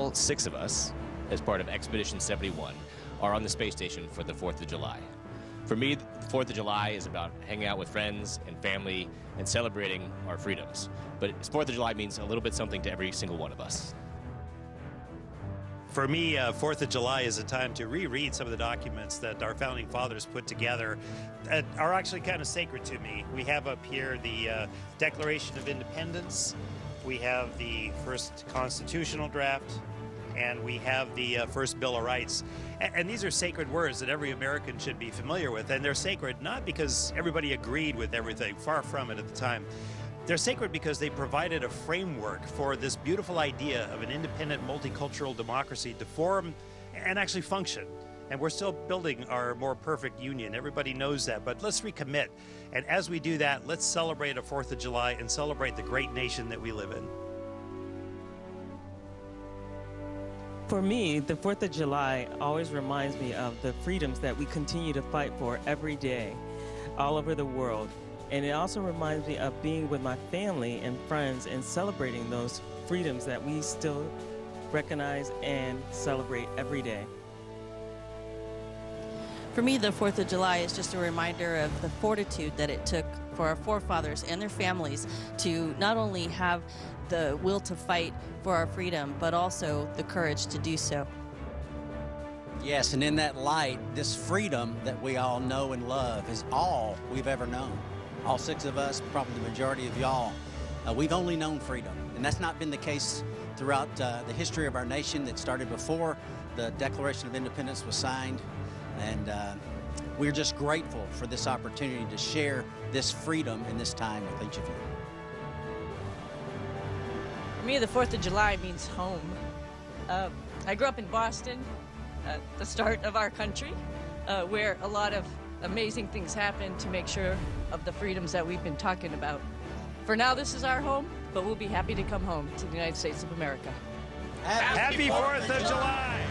all 6 of us, as part of Expedition 71, are on the space station for the 4th of July. For me, the 4th of July is about hanging out with friends and family and celebrating our freedoms. But 4th of July means a little bit something to every single one of us. For me, 4th of July is a time to reread some of the documents that our founding fathers put together that are actually kind of sacred to me. We have up here the Declaration of Independence, we have the first constitutional draft, and we have the first Bill of Rights. And these are sacred words that every American should be familiar with. And they're sacred not because everybody agreed with everything, far from it at the time. They're sacred because they provided a framework for this beautiful idea of an independent multicultural democracy to form and actually function. And we're still building our more perfect union. Everybody knows that, but let's recommit. And as we do that, let's celebrate a 4th of July and celebrate the great nation that we live in. For me, the 4th of July always reminds me of the freedoms that we continue to fight for every day all over the world. And it also reminds me of being with my family and friends and celebrating those freedoms that we still recognize and celebrate every day. For me, the 4th of July is just a reminder of the fortitude that it took for our forefathers and their families to not only have the will to fight for our freedom, but also the courage to do so. Yes, and in that light, this freedom that we all know and love is all we've ever known. All 6 of us, probably the majority of y'all, we've only known freedom. And that's not been the case throughout the history of our nation. That started before the Declaration of Independence was signed. And we're just grateful for this opportunity to share this freedom in this time with each of you. For me, the 4th of July means home. I grew up in Boston, the start of our country, where a lot of amazing things happen to make sure of the freedoms that we've been talking about. For now, this is our home, but we'll be happy to come home to the United States of America. Happy 4th of July!